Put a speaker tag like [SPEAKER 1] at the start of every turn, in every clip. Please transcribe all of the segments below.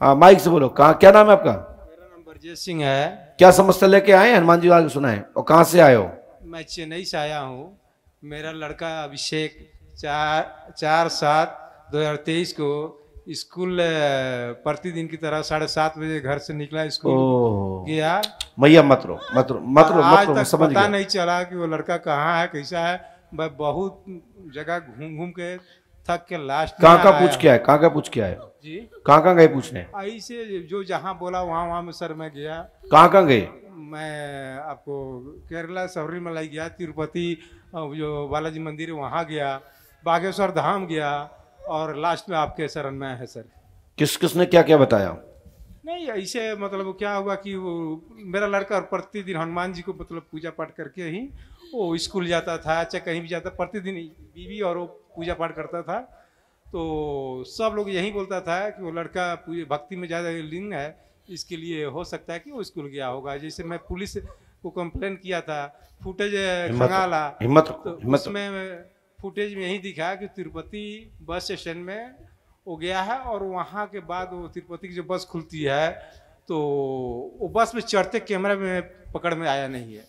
[SPEAKER 1] Mic से बोलो। कहाँ, क्या नाम है आपका?
[SPEAKER 2] मेरा नाम ब्रजेश सिंह है।
[SPEAKER 1] क्या समस्या लेके आए? हनुमान जी वाले सुना है। और कहाँ से आए हो?
[SPEAKER 2] मैं चेन्नई से आया हूँ। मेरा लड़का अभिषेक 4/7/2023 को स्कूल प्रतिदिन की तरह 7:30 बजे घर से निकला, स्कूल गया।
[SPEAKER 1] मैया मत रो मत रो मत रो
[SPEAKER 2] आज
[SPEAKER 1] मत रो,
[SPEAKER 2] तक
[SPEAKER 1] समझ
[SPEAKER 2] पता
[SPEAKER 1] गया।
[SPEAKER 2] नहीं चला कि वो लड़का कहाँ है, कैसा है। मैं बहुत जगह घूम घूम के थक के लास्ट
[SPEAKER 1] कहाँ पूछ के आए? कहाँ पूछ के आए
[SPEAKER 2] जी?
[SPEAKER 1] कहाँ गए पूछने?
[SPEAKER 2] ऐसे जो जहाँ बोला वहाँ में सर मैं गया।
[SPEAKER 1] कहाँ गए?
[SPEAKER 2] मैं आपको केरला सबरीमलाई गया, तिरुपति जो बालाजी मंदिर है वहाँ गया, बागेश्वर धाम गया, और लास्ट में आपके शरण में है सर।
[SPEAKER 1] किसने क्या क्या बताया?
[SPEAKER 2] नहीं ऐसे मतलब क्या हुआ कि वो मेरा लड़का प्रतिदिन हनुमान जी को मतलब पूजा पाठ करके ही वो स्कूल जाता था, चाहे कहीं भी जाता, प्रतिदिन बीवी और वो पूजा पाठ करता था। तो सब लोग यही बोलता था कि वो लड़का भक्ति में ज़्यादा लीन है, इसके लिए हो सकता है कि वो स्कूल गया होगा। जैसे मैं पुलिस को कंप्लेन किया था, फुटेज खंगाला, तो उसमें फुटेज में यही दिखा कि तिरुपति बस स्टैंड में वो गया है, और वहाँ के बाद वो तिरुपति की जो बस खुलती है तो वो बस में चढ़ते कैमरा में पकड़ में आया नहीं है।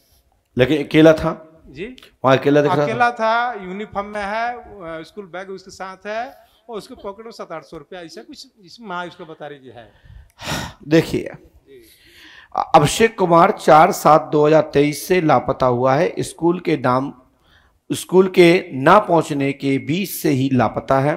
[SPEAKER 2] लेकिन
[SPEAKER 1] अकेला था
[SPEAKER 2] जी?
[SPEAKER 1] वहाँ अकेला
[SPEAKER 2] था, यूनिफॉर्म में है, स्कूल बैग उसके साथ है, और उसको पकड़ो 700-800 रुपया ऐसा कुछ इसमें माँ उसको बता रही है।
[SPEAKER 1] देखिए, अभिषेक कुमार 4/7/2023 से लापता हुआ है। स्कूल के ना पहुंचने के बीच से ही लापता है।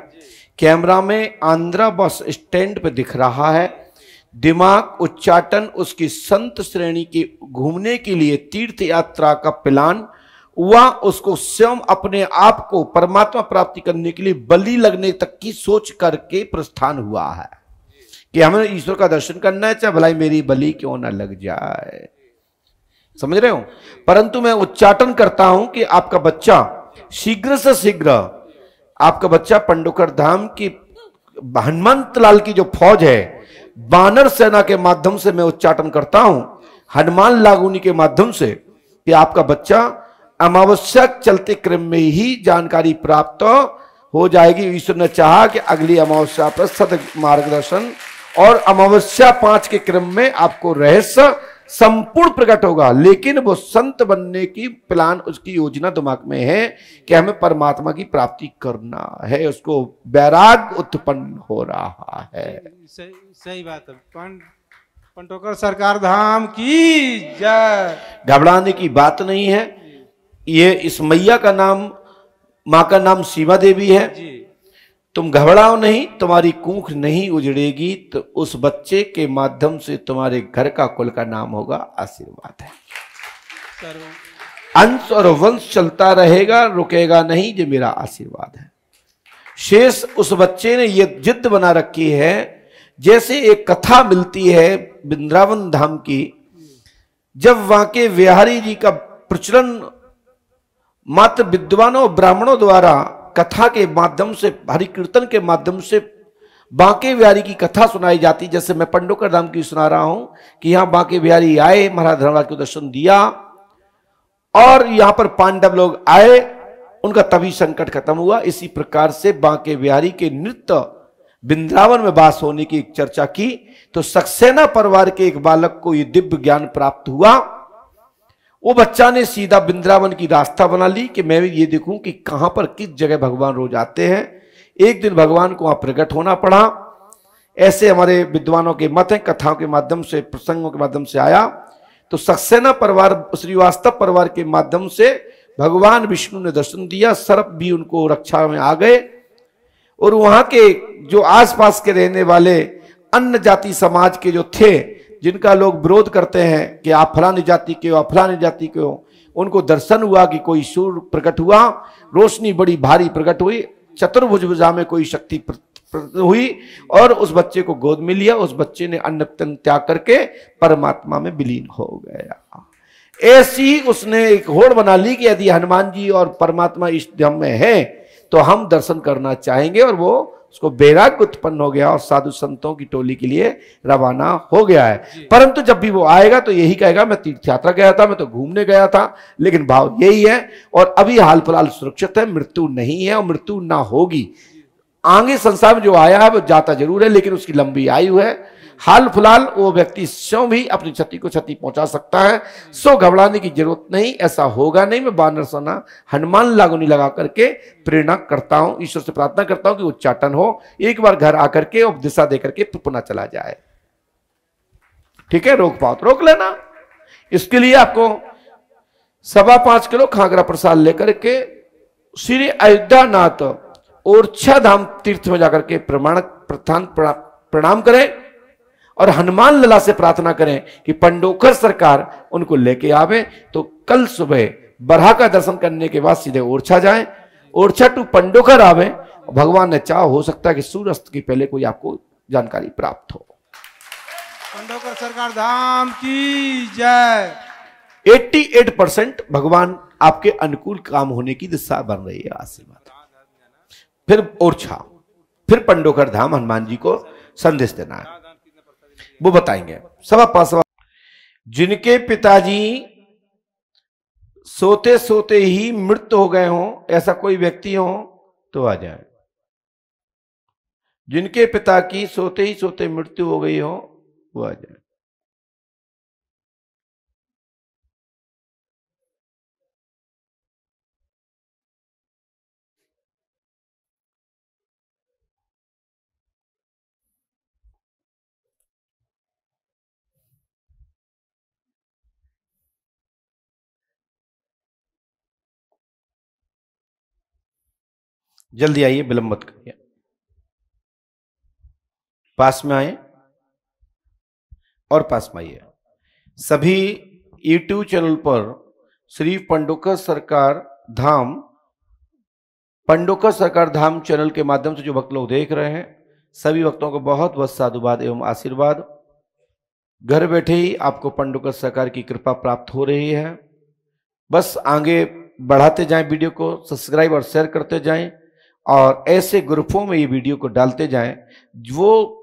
[SPEAKER 1] कैमरा में आंध्रा बस स्टैंड पे दिख रहा है। दिमाग उच्चाटन उसकी संत श्रेणी के घूमने के लिए तीर्थ यात्रा का प्लान हुआ। उसको स्वयं अपने आप को परमात्मा प्राप्ति करने के लिए बलि लगने तक की सोच करके प्रस्थान हुआ है कि हमें ईश्वर का दर्शन करना है, चाहे भलाई मेरी बलि क्यों ना लग जाए। समझ रहे हो? परंतु मैं उच्चाटन करता हूं कि आपका बच्चा शीघ्र से शीघ्र, आपका बच्चा पंडोकर धाम की हनुमंत लाल की जो फौज है, बानर सेना के माध्यम से मैं उच्चाटन करता हूं, हनुमान लागूनी के माध्यम से, कि आपका बच्चा अमावस्या चलते क्रम में ही जानकारी प्राप्त हो जाएगी। ईश्वर ने चाहा कि अगली अमावस्या पर सद मार्गदर्शन और अमावस्या 5 के क्रम में आपको रहस्य संपूर्ण प्रकट होगा। लेकिन वो संत बनने की प्लान, उसकी योजना दिमाग में है कि हमें परमात्मा की प्राप्ति करना है। उसको वैराग उत्पन्न हो रहा है।
[SPEAKER 2] सही बात है। पंडोकर सरकार धाम की जय।
[SPEAKER 1] घबराने की बात नहीं है। ये इस मैया का नाम, माँ का नाम सीमा देवी है जी। तुम घबराओ नहीं, तुम्हारी कूख नहीं उजड़ेगी, तो उस बच्चे के माध्यम से तुम्हारे घर का कुल का नाम होगा आशीर्वाद है। अंश और वंश चलता रहेगा, रुकेगा नहीं, ये मेरा आशीर्वाद है। शेष उस बच्चे ने ये जिद बना रखी है। जैसे एक कथा मिलती है वृंदावन धाम की, जब वहां के बिहारी जी का प्रचलन मात्र विद्वानों ब्राह्मणों द्वारा कथा के माध्यम से, हरि कीर्तन के माध्यम से बांके बिहारी की कथा सुनाई जाती। जैसे मैं पंडोकर धाम की सुना रहा हूं कि यहां बांके बिहारी आए, महाराज धर्मराज को दर्शन दिया, और यहां पर पांडव लोग आए, उनका तभी संकट खत्म हुआ। इसी प्रकार से बांके बिहारी के नृत्य वृंदावन में वास होने की एक चर्चा की, तो सक्सेना परिवार के एक बालक को यह दिव्य ज्ञान प्राप्त हुआ। वो बच्चा ने सीधा वृंदावन की रास्ता बना ली कि मैं भी ये देखूं कि कहां पर किस जगह भगवान रोज आते हैं। एक दिन भगवान को वहां प्रकट होना पड़ा। ऐसे हमारे विद्वानों के मत हैं, कथाओं के माध्यम से, प्रसंगों के माध्यम से आया। तो सक्सेना परिवार, श्रीवास्तव परिवार के माध्यम से भगवान विष्णु ने दर्शन दिया। सर्प भी उनको रक्षा में आ गए, और वहां के जो आसपास के रहने वाले अन्य जाति समाज के जो थे, जिनका लोग विरोध करते हैं कि आप फलानी जाति के हो, आप फलानी जाति के हो, उनको दर्शन हुआ कि कोई सूर्य प्रकट हुआ, रोशनी बड़ी भारी प्रकट हुई, चतुर्भुज भुजा में कोई शक्ति हुई, और उस बच्चे को गोद में लिया। उस बच्चे ने अन्न त्याग करके परमात्मा में विलीन हो गया। ऐसी उसने एक होड़ बना ली कि यदि हनुमान जी और परमात्मा इस धाम में है तो हम दर्शन करना चाहेंगे, और वो उसको वैराग्य उत्पन्न हो गया और साधु संतों की टोली के लिए रवाना हो गया है। परंतु जब भी वो आएगा तो यही कहेगा मैं तीर्थ यात्रा गया था, मैं तो घूमने गया था, लेकिन भाव यही है। और अभी हाल फिलहाल सुरक्षित है, मृत्यु नहीं है और मृत्यु ना होगी। आगे संसार में जो आया है वो जाता जरूर है, लेकिन उसकी लंबी आयु है। हाल फिलहाल वो व्यक्ति स्वयं भी अपनी क्षति को क्षति पहुंचा सकता है, सो घबराने की जरूरत नहीं, ऐसा होगा नहीं। मैं बानर सोना हनुमान लागोनी लगा करके प्रेरणा करता हूं, ईश्वर से प्रार्थना करता हूं कि उच्चाटन हो, एक बार घर आकर के और दिशा देकर के पुनः चला जाए। ठीक है, रोक पाओ तो रोक लेना। इसके लिए आपको 5.25 किलो खागरा प्रसाद लेकर के श्री अयोध्यानाथ ओरछा धाम तीर्थ में जाकर के प्रणाम करें और हनुमान लला से प्रार्थना करें कि पंडोकर सरकार उनको लेके आवे। तो कल सुबह बरहा का दर्शन करने के बाद सीधे ओरछा जाएं, ओरछा टू पंडोकर आवे। भगवान ने चाह हो सकता है कि सूर्यास्त के पहले कोई आपको जानकारी प्राप्त हो।
[SPEAKER 2] पंडोकर सरकार धाम की जय।
[SPEAKER 1] 88% भगवान आपके अनुकूल काम होने की दिशा बन रही है, आशीर्वाद। फिर ओरछा, फिर पंडोकर धाम हनुमान जी को संदेश देना है, वो बताएंगे। 5.25 जिनके पिताजी सोते सोते ही मृत्यु हो गए हों, ऐसा कोई व्यक्ति हो तो आ जाए। जिनके पिता की सोते ही सोते मृत्यु हो गई हो वो आ जाए। जल्दी आइए, विलंब मत करिए। पास में आए और पास में आइए। सभी YouTube चैनल पर श्री पंडोकर सरकार धाम, पंडोकर सरकार धाम चैनल के माध्यम से जो भक्त लोग देख रहे हैं, सभी भक्तों को बहुत बहुत साधुवाद एवं आशीर्वाद। घर बैठे ही आपको पंडोकर सरकार की कृपा प्राप्त हो रही है। बस आगे बढ़ाते जाएं, वीडियो को सब्सक्राइब और शेयर करते जाएं और ऐसे ग्रुपों में ये वीडियो को डालते जाएं, वो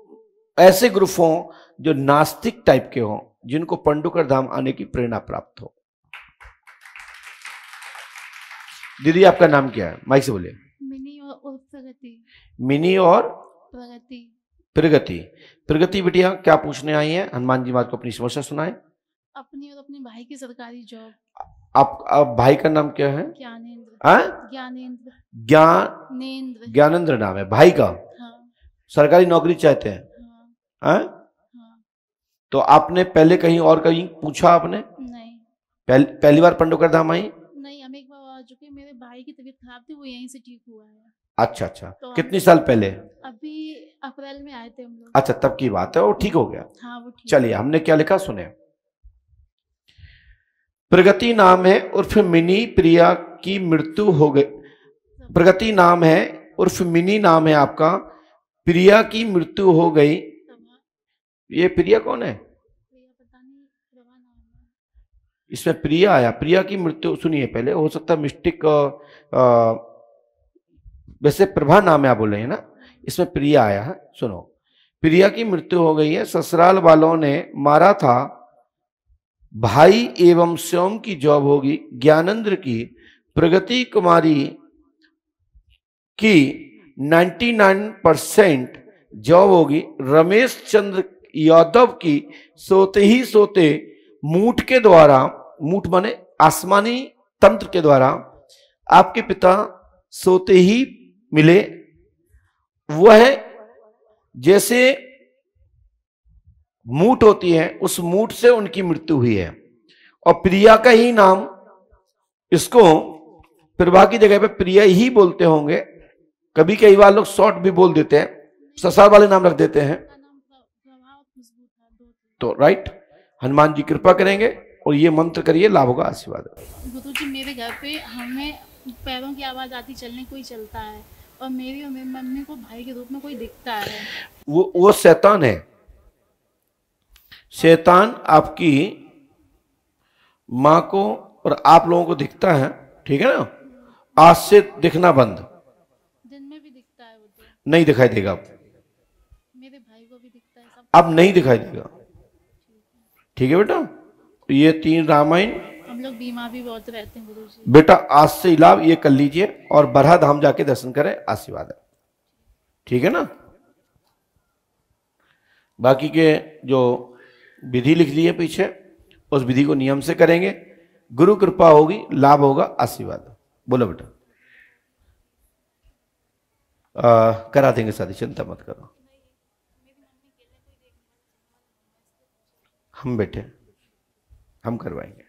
[SPEAKER 1] ऐसे ग्रुप हों जो नास्तिक टाइप के हों, जिनको पंडोकर धाम आने की प्रेरणा प्राप्त हो। दीदी आपका नाम क्या है? माइक से बोलिए।
[SPEAKER 3] मिनी और प्रगति।
[SPEAKER 1] मिनी और
[SPEAKER 3] प्रगति।
[SPEAKER 1] प्रगति। प्रगति बिटिया क्या पूछने आई है? हनुमान जी महाराज को अपनी समस्या सुनाए।
[SPEAKER 3] अपनी और अपने भाई की सरकारी जॉब।
[SPEAKER 1] आप भाई का नाम क्या है?
[SPEAKER 3] ज्ञानेंद्र। ज्ञानेंद्र।
[SPEAKER 1] ज्ञानेंद्र नाम है भाई का।
[SPEAKER 3] हाँ।
[SPEAKER 1] सरकारी नौकरी चाहते हैं।
[SPEAKER 3] हाँ।
[SPEAKER 1] हाँ? तो आपने पहले कहीं और कहीं पूछा आपने?
[SPEAKER 3] नहीं।
[SPEAKER 1] पहली बार पंडोकर धाम आई?
[SPEAKER 3] नहीं, हम एक बार आ चुके। मेरे भाई की तबीयत खराब थी, वो यहीं से ठीक हुआ है।
[SPEAKER 1] अच्छा अच्छा।
[SPEAKER 3] तो
[SPEAKER 1] कितनी साल पहले?
[SPEAKER 3] अभी अप्रैल में आए थे हम लोग।
[SPEAKER 1] अच्छा, तब की बात है, वो ठीक हो गया।
[SPEAKER 3] हाँ, वो ठीक।
[SPEAKER 1] चलिए, हमने क्या लिखा सुने। प्रगति नाम है उर्फ मिनी प्रिया की मृत्यु हो गई। प्रगति नाम है उर्फ मिनी नाम है आपका, प्रिया की मृत्यु हो गई। ये प्रिया कौन है? इसमें प्रिया आया, प्रिया की मृत्यु। सुनिए पहले, हो सकता है मिस्टिक, वैसे प्रभा नाम है आप बोल रहे हैं ना, इसमें प्रिया आया है। सुनो, प्रिया की मृत्यु हो गई है। ससुराल वालों ने मारा था, भाई एवं स्वयं की जॉब होगी। ज्ञानेंद्र की, प्रगति कुमारी की 99% जॉब होगी। रमेश चंद्र यादव की सोते ही सोते मूठ के द्वारा, मूठ माने आसमानी तंत्र के द्वारा आपके पिता सोते ही मिले। वह जैसे मूठ होती है, उस मूठ से उनकी मृत्यु हुई है। और प्रिया का ही नाम, इसको प्रभा की जगह पे प्रिया ही बोलते होंगे। कभी कई बार लोग शॉर्ट भी बोल देते हैं, ससुराल वाले नाम रख देते हैं। तो राइट, हनुमान जी कृपा करेंगे और ये मंत्र करिए, लाभ होगा, आशीर्वाद।
[SPEAKER 3] गुरुजी, मेरे घर पे हमें पैरों की आवाज आती, चलने कोई चलता है, और मेरी मम्मी को भाई के रूप में कोई दिखता है।
[SPEAKER 1] वो शैतान है। शैतान आपकी माँ को और आप लोगों को दिखता है, ठीक है ना। आज से दिखना बंद।
[SPEAKER 3] दिन में भी दिखता है, वो तो
[SPEAKER 1] नहीं दिखाई देगा।
[SPEAKER 3] मेरे भाई को भी दिखता है, सब
[SPEAKER 1] अब नहीं दिखाई देगा, ठीक है बेटा। ये 3 रामायण,
[SPEAKER 3] हम लोग बीमार भी बहुत रहते हैं गुरुजी।
[SPEAKER 1] बेटा आज से इलाज ये कर लीजिए और बरहा धाम जाके दर्शन करें, आशीर्वाद है। ठीक है ना। बाकी के जो विधि लिख दी है पीछे, उस विधि को नियम से करेंगे, गुरु कृपा होगी, लाभ होगा, आशीर्वाद। बोलो बेटा। करा देंगे शादी, चिंता मत करो, हम बैठे, हम करवाएंगे।